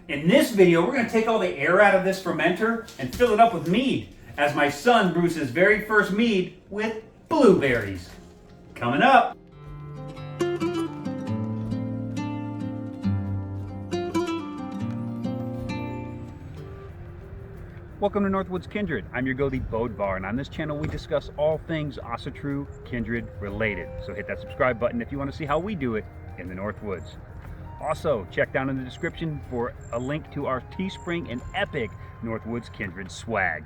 In this video, we're going to take all the air out of this fermenter and fill it up with mead, as my son brews his very first mead with blueberries. Coming up. Welcome to Northwoods Kindred. I'm your Godi Bodvar, and on this channel we discuss all things Asatru Kindred related. So hit that subscribe button if you want to see how we do it in the Northwoods. Also, check down in the description for a link to our Teespring and epic Northwoods Kindred swag.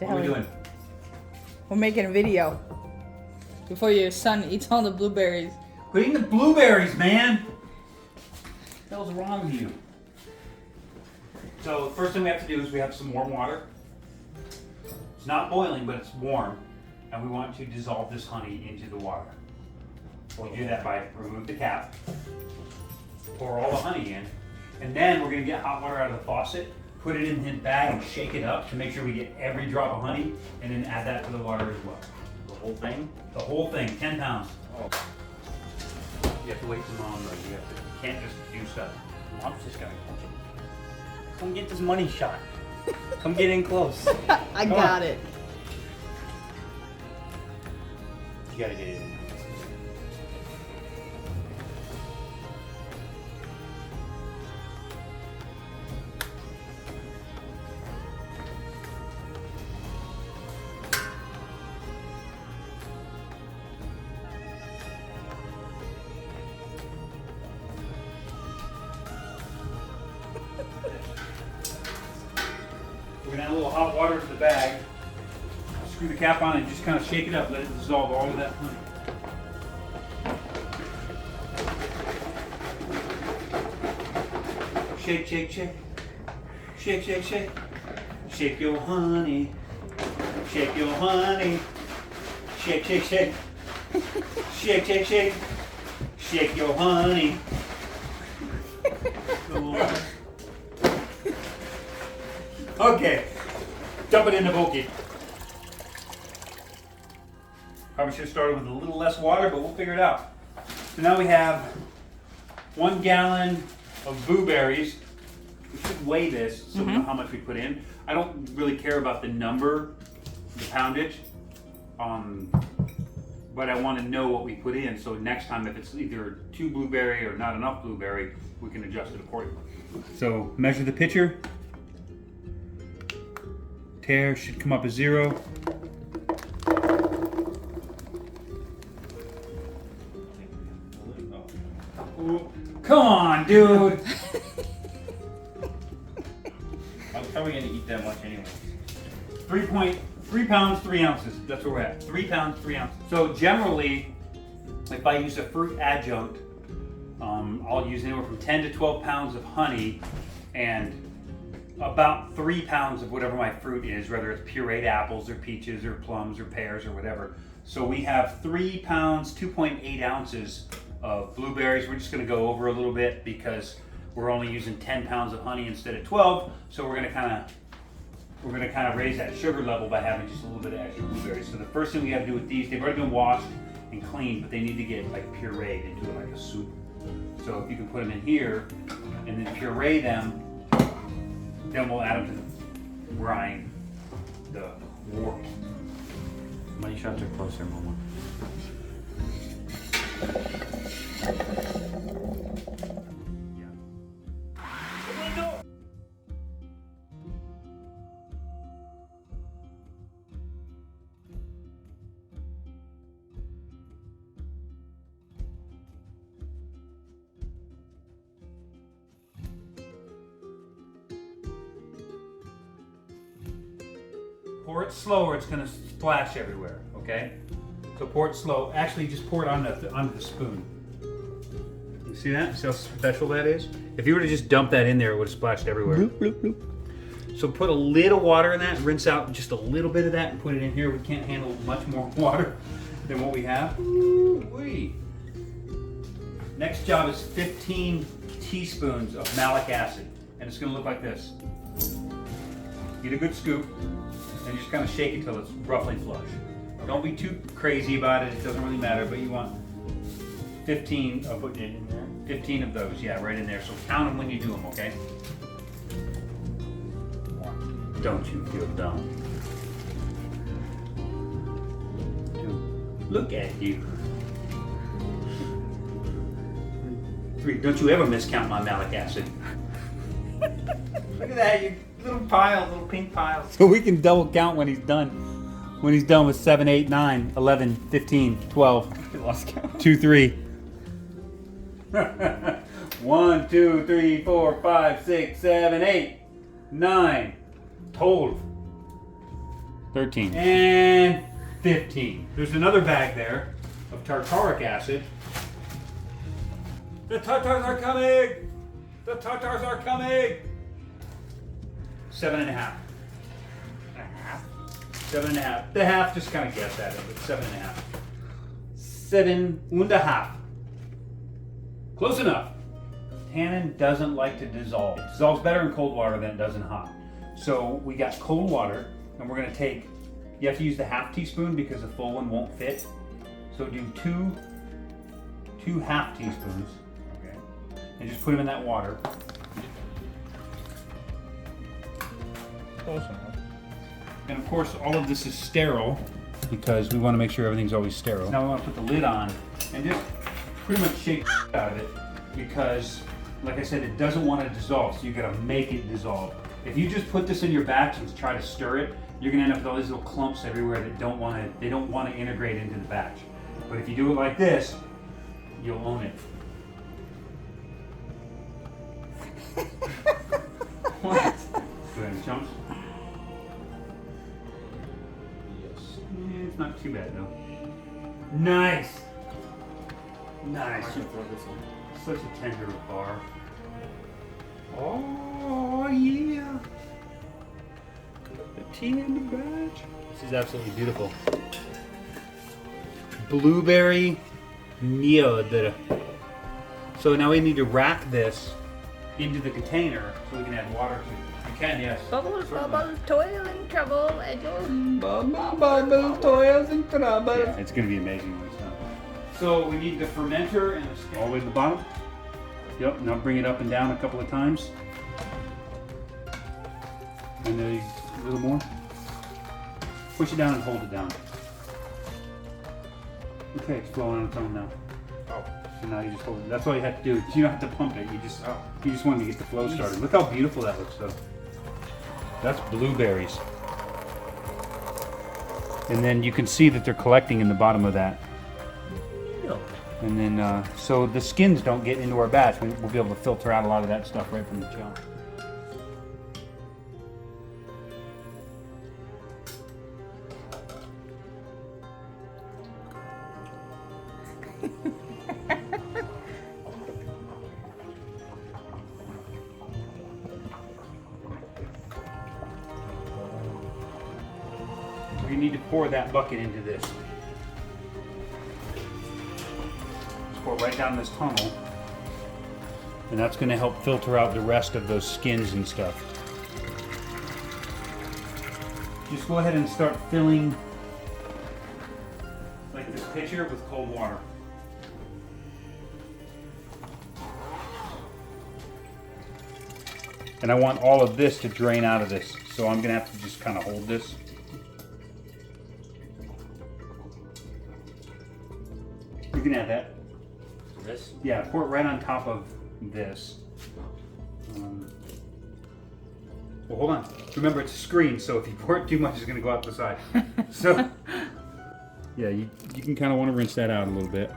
What are we doing? We're making a video before your son eats all the blueberries. Quit eating the blueberries, man! What the hell's wrong with you? So the first thing we have to do is we have some warm water. It's not boiling, but it's warm. And we want to dissolve this honey into the water. We do that by remove the cap, pour all the honey in, and then we're going to get hot water out of the faucet, put it in the bag and shake it up to make sure we get every drop of honey, and then add that to the water as well. The whole thing? The whole thing, 10 pounds. Oh. You have to wait for Mom though. You can't just do stuff. Mom's just gonna catch it. Come get this money shot. Come get in close. I got it. You gotta get it in. We're gonna add a little hot water to the bag. Screw the cap on and just kind of shake it up. Let it dissolve all of that honey. Shake, shake, shake. Shake, shake, shake. Shake your honey. Shake your honey. Shake, shake, shake. Shake, shake, shake. Shake your honey. Okay, dump it in the bucket. Probably should have started with a little less water, but we'll figure it out. So now we have 1 gallon of blueberries. We should weigh this so we know how much we put in. I don't really care about the number, the poundage, but I want to know what we put in. So next time, if it's either too blueberry or not enough blueberry, we can adjust it accordingly. So measure the pitcher. Tear should come up as 0. Come on, dude! I'm probably gonna eat that much anyway. 3 pounds, 3 ounces. That's where we're at. 3 pounds, 3 ounces. So generally, if I use a fruit adjunct, I'll use anywhere from 10 to 12 pounds of honey and about 3 pounds of whatever my fruit is, whether it's pureed apples or peaches or plums or pears or whatever. So we have 3 pounds, 2.8 ounces of blueberries. We're just gonna go over a little bit because we're only using 10 pounds of honey instead of 12. So we're gonna kind of raise that sugar level by having just a little bit of extra blueberries. So the first thing we gotta do with these, they've already been washed and cleaned, but they need to get like pureed into like a soup. So if you can put them in here and then puree them, then we'll add them to the brine, the wort. Money shots are closer, Mama. Pour it slow or it's gonna splash everywhere, okay? So pour it slow. Actually, just pour it onto the spoon. You see that? See how special that is? If you were to just dump that in there, it would have splashed everywhere. Bloop, bloop, bloop. So put a little water in that, rinse out just a little bit of that and put it in here. We can't handle much more water than what we have. Ooh-wee. Next job is 15 teaspoons of malic acid. And it's gonna look like this. Get a good scoop and just kind of shake it till it's roughly flush. Don't be too crazy about it, it doesn't really matter, but you want 15 of those, yeah, right in there. So count them when you do them, okay? Don't you feel dumb? Look at you. 3, don't you ever miscount my malic acid. Look at that, you little pile, little pink pile. So we can double count when he's done. When he's done with 7, 8, 9, 11, 15, 12, Lost count. 2, 3. 1, 2, 3, 4, 5, 6, 7, 8, 9, 12, 13, and 15. There's another bag there of tartaric acid. The tartars are coming! The tartars are coming! 7.5. 7.5. The half, just kind of guess at it, but 7.5. 7.5. Close enough. Tannin doesn't like to dissolve. It dissolves better in cold water than it does in hot. So we got cold water, and we're going to take, you have to use the half teaspoon because the full one won't fit. So do two half teaspoons, okay, and just put them in that water. Close enough. And of course, all of this is sterile because we want to make sure everything's always sterile. Now we want to put the lid on and just pretty much shake out of it because, like I said, it doesn't want to dissolve, so you got to make it dissolve. If you just put this in your batch and try to stir it, you're going to end up with all these little clumps everywhere that don't want to integrate into the batch. But if you do it like this, you'll own it. What? Go ahead, chunks. It's not too bad though. Nice! Nice. Such a tender bar. Oh yeah! The tea in the batch. This is absolutely beautiful. Blueberry Mead. So now we need to rack this into the container so we can add water to it. You can, yes. Bubbles, Certainly. bubbles, toil and trouble, and Bubble, toils and trouble. Yeah, it's going to be amazing when it's done. So we need the fermenter and all the way to the bottom. Yep, now bring it up and down a couple of times. And then a little more. Push it down and hold it down. Okay, it's flowing on its own now. Oh. So now you just hold it. That's all you have to do. You don't have to pump it. You just wanted to get the flow started. Look how beautiful that looks though. That's blueberries. And then you can see that they're collecting in the bottom of that. And then, so the skins don't get into our batch. We'll be able to filter out a lot of that stuff right from the jump. We need to pour that bucket into this. Just pour it right down this tunnel. And that's going to help filter out the rest of those skins and stuff. Just go ahead and start filling like this pitcher with cold water. And I want all of this to drain out of this. So I'm going to have to just kind of hold this. You can add that. This? Yeah, pour it right on top of this. Well, hold on. Remember, it's a screen, so if you pour it too much, it's going to go out the side. So, yeah, you can kind of want to rinse that out a little bit.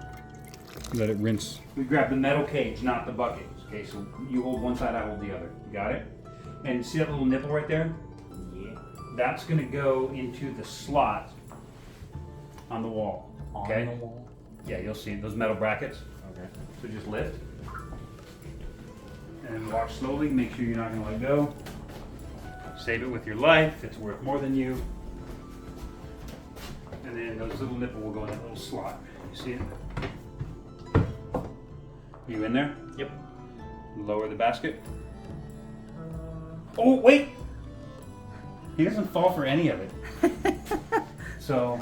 Let it rinse. We grab the metal cage, not the bucket. Okay, so you hold one side, I hold the other. You got it? And see that little nipple right there? Yeah. that's going to go into the slot on the wall. Okay? On the wall? Yeah, you'll see those metal brackets. Okay. So just lift. And walk slowly, make sure you're not going to let go. Save it with your life, it's worth more than you. And then those little nipple will go in that little slot. You see it? You in there? Yep. Lower the basket. Oh, wait! He doesn't fall for any of it. So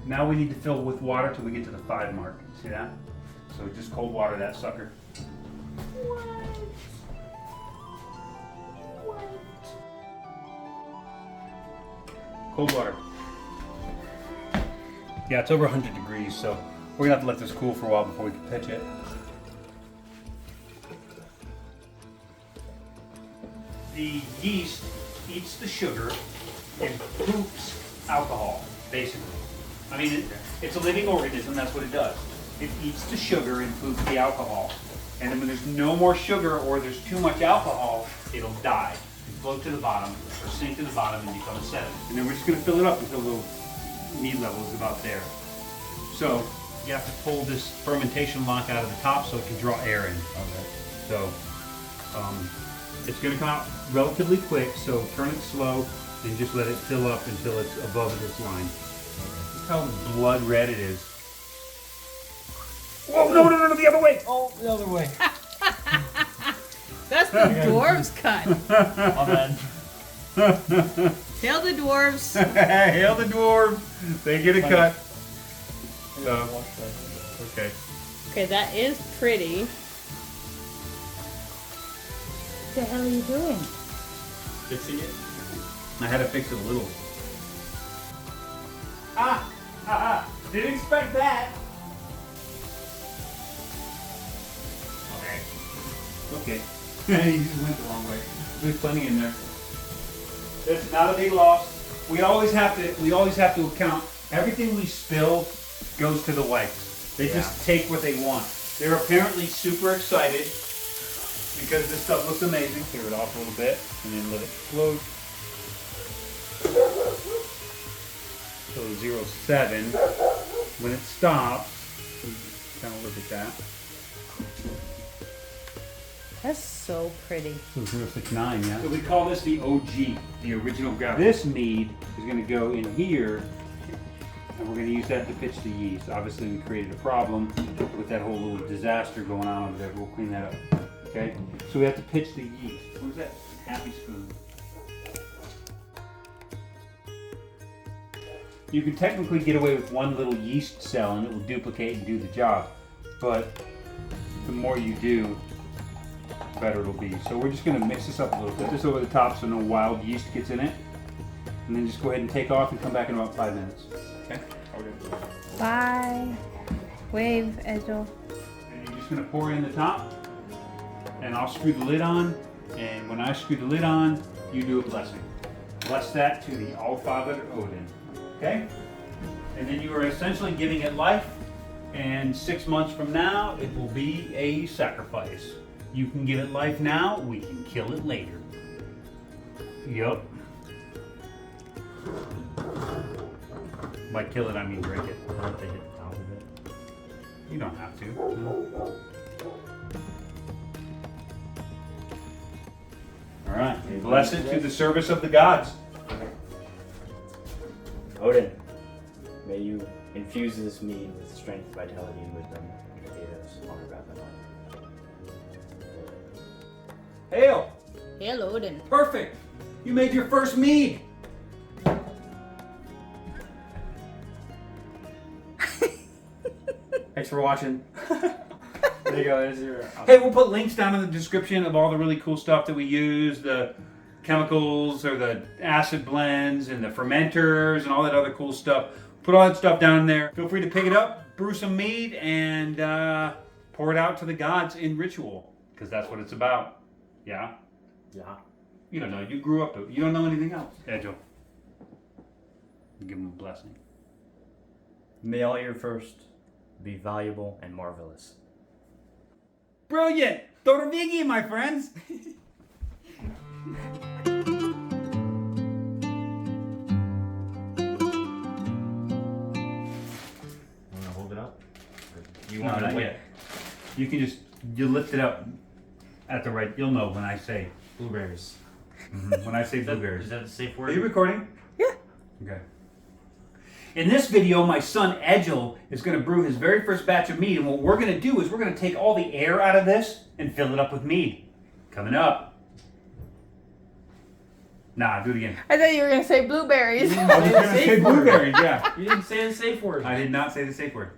now we need to fill with water till we get to the 5 mark. See that? So just cold water that sucker. Cold water. Yeah, it's over 100 degrees, so we're gonna have to let this cool for a while before we can pitch it. The yeast eats the sugar and poops alcohol, basically. I mean, it's a living organism, that's what it does. It eats the sugar and poops the alcohol. And then when there's no more sugar or there's too much alcohol, it'll die. Float to the bottom or sink to the bottom and become a sediment. And then we're just going to fill it up until the mead level is about there. So you have to pull this fermentation lock out of the top so it can draw air in. Okay. So it's going to come out relatively quick, so turn it slow and just let it fill up until it's above this line. Look how blood red it is. Whoa, no, the other way! Oh, the other way. That's the dwarves cut. Oh, man. Hail the dwarves. Hail the dwarves! They get a cut. So, okay. Okay, that is pretty. What the hell are you doing? Fixing it? I had to fix it a little. Didn't expect that. Okay. He just went the wrong way. There's plenty in there. It's not a big loss. We always have to account. Everything we spill goes to the whites. They just take what they want. They're apparently super excited because this stuff looks amazing. Clear it off a little bit and then let it float. So 0.7. When it stops, kind of look at that. That's so pretty. So 0.69, yeah. So we call this the OG, the original ground. This mead is going to go in here, and we're going to use that to pitch the yeast. Obviously, we created a problem with that whole little disaster going on over there. We'll clean that up. Okay? So we have to pitch the yeast. Where's that happy spoon? You can technically get away with one little yeast cell, and it will duplicate and do the job. But the more you do, better it'll be. So we're just going to mix this up a little bit. Put this over the top so no wild yeast gets in it. And then just go ahead and take off and come back in about 5 minutes. Okay? Bye. Wave, Edgel. And you're just going to pour it in the top. And I'll screw the lid on. And when I screw the lid on, you do a blessing. Bless that to the Allfather Odin. Okay? And then you are essentially giving it life. And 6 months from now, it will be a sacrifice. You can give it life now, we can kill it later. Yup. By kill it, I mean break it. I don't think it top of it. You don't have to. Alright, bless it to the service of the gods. Odin, may you infuse this mead with strength, vitality, and wisdom, and aid us on our path in life. Hail! Hail, Odin. Perfect! You made your first mead! Thanks for watching. There you go, there's your... Hey, we'll put links down in the description of all the really cool stuff that we use, the chemicals or the acid blends and the fermenters and all that other cool stuff. Put all that stuff down there. Feel free to pick it up, brew some mead, and pour it out to the gods in ritual, because that's what it's about. Yeah? Yeah. You don't know. You grew up. You don't know anything else. Edgel. Give him a blessing. May all your first be valuable and marvelous. Brilliant! Torvigi, my friends! You No, want me not to wait? yet. You can just lift it up at the right. You'll know when I say Blueberries. when I say Is that, blueberries. is that the safe Are word? you recording? Yeah. Okay. In this video, my son Edgel is going to brew his very first batch of mead, and what we're going to do is we're going to take all the air out of this and fill it up with mead. Coming up. Nah, do it again. I thought you were gonna say blueberries. I was going to say blueberries. Yeah. You didn't say the safe word. I did not say the safe word.